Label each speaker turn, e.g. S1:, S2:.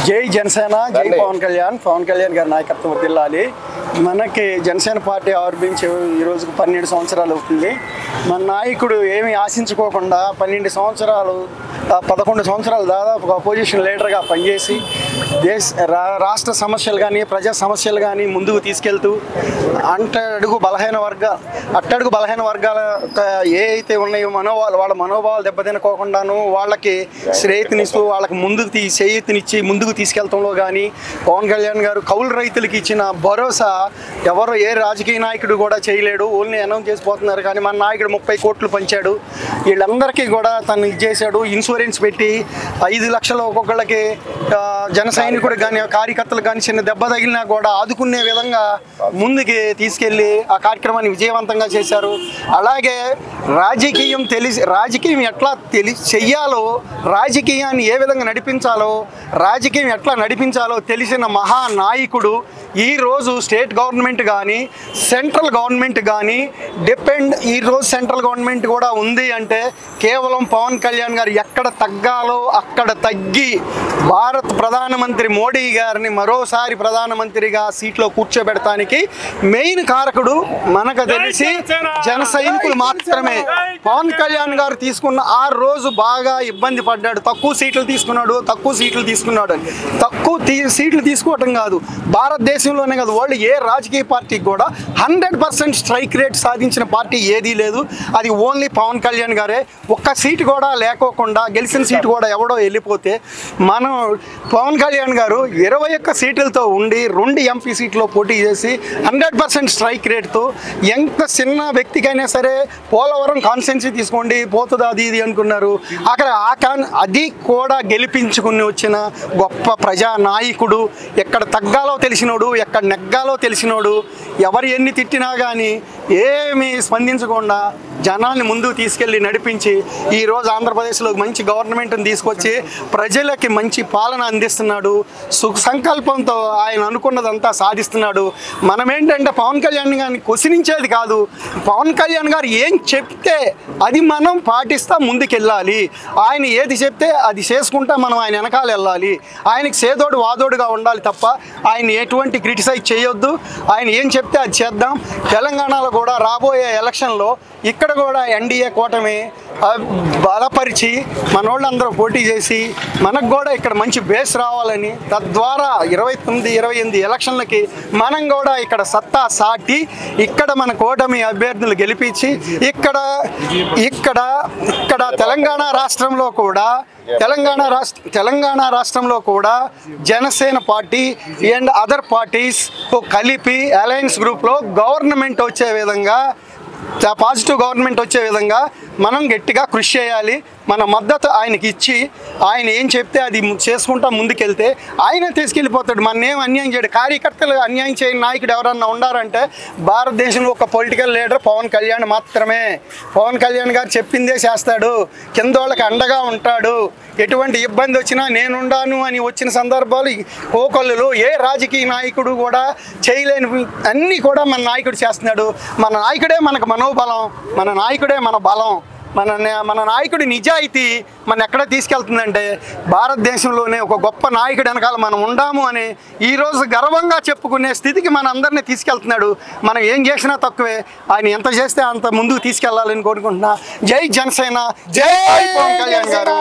S1: జై జనసేన, జై పవన్ కళ్యాణ్. పవన్ కళ్యాణ్ గారి నాయకత్వం వర్ధిల్లాలి. మనకి జనసేన పార్టీ ఆవిర్భించి ఈ రోజుకు 12 సంవత్సరాలు అవుతుంది. మన నాయకుడు ఏమీ ఆశించుకోకుండా 12 సంవత్సరాలు 11 సంవత్సరాలు దాదాపు అపోజిషన్ లీడర్గా పనిచేసి రాష్ట్ర సమస్యలు కానీ ప్రజా సమస్యలు కానీ ముందుకు తీసుకెళ్తూ అట్టడుగు బలహీన వర్గాల ఏ అయితే ఉన్నాయో వాళ్ళ మనోభావాలు దెబ్బతినకోకుండాను వాళ్ళకి శ్రేయతనిస్తూ వాళ్ళకి ముందుకు చేయూతనిచ్చి ముందుకు తీసుకెళ్తంలో కానీ పవన్ కళ్యాణ్ గారు కౌలు రైతులకి ఇచ్చిన భరోసా ఎవరో ఏ రాజకీయ నాయకుడు కూడా చేయలేడు. ఓన్లీ అనౌన్స్ చేసిపోతున్నారు. కానీ మన నాయకుడు 30 కోట్లు పంచాడు. వీళ్ళందరికీ కూడా తను ఇచ్చేసాడు. ఇన్సూరెన్స్ పెట్టి 5 లక్షలు ఒక్కొక్కళ్ళకి జన సైనికుడికి కానీ కార్యకర్తలకు కానీ చిన్న దెబ్బ తగిలినా కూడా ఆదుకునే విధంగా ముందుకి తీసుకెళ్ళి ఆ కార్యక్రమాన్ని విజయవంతంగా చేశారు. అలాగే రాజకీయం ఎట్లా చెయ్యాలో, రాజకీయాన్ని ఏ విధంగా నడిపించాలో, రాజకీయం ఎట్లా నడిపించాలో తెలిసిన మహానాయకుడు. ఈరోజు స్టేట్ గవర్నమెంట్ కానీ సెంట్రల్ గవర్నమెంట్ కానీ ఈరోజు సెంట్రల్ గవర్నమెంట్ కూడా ఉంది అంటే కేవలం పవన్ కళ్యాణ్ గారు ఎక్కడ తగ్గాలో అక్కడ తగ్గి భారత ప్రధానమంత్రి మోడీ గారిని మరోసారి ప్రధానమంత్రిగా సీట్లో కూర్చోబెడటానికి మెయిన్ కారకుడు మనకు తెలిసి జన సైనికులు మాత్రమే. పవన్ కళ్యాణ్ గారు తీసుకున్న 6 రోజు బాగా ఇబ్బంది పడ్డాడు. తక్కువ సీట్లు తీసుకున్నాడు అని. తక్కువ సీట్లు తీసుకోవటం కాదు, భారతదేశంలోనే కాదు వరల్డ్ ఏ రాజకీయ పార్టీకి కూడా 100% స్ట్రైక్ రేట్ సాధించిన పార్టీ ఏదీ లేదు. అది ఓన్లీ పవన్ కళ్యాణ్ గారే. ఒక్క సీటు కూడా లేకోకుండా గెలిచిన సీటు కూడా ఎవడో వెళ్ళిపోతే మనం పవన్ కళ్యాణ్ గారు 21 సీట్లతో ఉండి 2 ఎంపీ సీట్లో పోటీ చేసి 100% స్ట్రైక్ రేట్తో ఎంత చిన్న వ్యక్తికైనా సరే పోలవరం కాన్స్టిట్యున్సీ తీసుకోండి పోతుంది అది ఇది అనుకున్నారు. అక్కడ అది కూడా గెలిపించుకుని వచ్చిన గొప్ప ప్రజానాయకుడు. ఎక్కడ తగ్గాలో తెలిసినోడు, ఎక్కడ నెగ్గాలో తెలిసినోడు. ఎవరు ఎన్ని తిట్టినా కానీ ఏమీ స్పందించకుండా జనాల్ని ముందుకు తీసుకెళ్ళి నడిపించి ఈరోజు ఆంధ్రప్రదేశ్లో మంచి గవర్నమెంట్ని తీసుకొచ్చి ప్రజలకి మంచి పాలన అందిస్తున్నాడు. సుఖ సంకల్పంతో ఆయన అనుకున్నదంతా సాధిస్తున్నాడు. మనం ఏంటంటే పవన్ కళ్యాణ్ గారిని క్వశ్చనించేది కాదు. పవన్ కళ్యాణ్ గారు ఏం చెప్తే అది మనం పాటిస్తా ముందుకెళ్ళాలి. ఆయన ఏది చెప్తే అది చేసుకుంటా మనం ఆయన వెనకాల వెళ్ళాలి. ఆయనకి సేదోడు వాదోడుగా ఉండాలి తప్ప ఆయన ఎటువంటి క్రిటిసైజ్ చేయొద్దు. ఆయన ఏం చెప్తే అది చేద్దాం. తెలంగాణలో కూడా రాబోయే ఎలక్షన్లో ఇక్కడ కూడా ఎన్డీఏ కూటమి బలపరిచి మనోళ్ళందరూ పోటీ చేసి మనకు కూడా ఇక్కడ మంచి బేస్ రావాలని, తద్వారా 29-28 ఎలక్షన్లకి మనం కూడా ఇక్కడ సత్తా సాటి ఇక్కడ మన కూటమి అభ్యర్థులు గెలిపించి ఇక్కడ తెలంగాణ రాష్ట్రంలో కూడా Janasena party and other parties కలిపి అలయన్స్ గ్రూప్లో గవర్నమెంట్ వచ్చే విధంగా, పాజిటివ్ గవర్నమెంట్ వచ్చే విధంగా మనం గట్టిగా కృషి చేయాలి. మన మద్దతు ఆయనకి ఇచ్చి ఆయన ఏం చెప్తే అది చేసుకుంటా ముందుకెళ్తే ఆయన తీసుకెళ్ళిపోతాడు. మన ఏం అన్యాయం చేయడు. కార్యకర్తలు అన్యాయం చేయని నాయకుడు ఎవరన్నా ఉన్నారంటే భారతదేశంలో ఒక పొలిటికల్ లీడర్ పవన్ కళ్యాణ్ మాత్రమే. పవన్ కళ్యాణ్ గారు చెప్పిందే చేస్తాడు. కింద వాళ్ళకి అండగా ఉంటాడు. ఎటువంటి ఇబ్బంది వచ్చినా నేనుండాను అని వచ్చిన సందర్భాలు కోకొల్లులు ఏ రాజకీయ నాయకుడు కూడా చేయలేని అన్నీ కూడా మన నాయకుడు చేస్తున్నాడు. మన నాయకుడే మనకు మనోబలం, మన నాయకుడే మన బలం. మన నాయకుడి నిజాయితీ మన ఎక్కడ తీసుకెళ్తుందంటే భారతదేశంలోనే ఒక గొప్ప నాయకుడు వెనకాల మనం ఉండాము అని ఈరోజు గర్వంగా చెప్పుకునే స్థితికి మన అందరినీ తీసుకెళ్తున్నాడు. మనం ఏం చేసినా తక్కువే. ఆయన ఎంత చేస్తే అంత ముందుకు తీసుకెళ్లాలని కోరుకుంటున్నా. జై జనసేన, జై పవన్ కళ్యాణ్ గారు.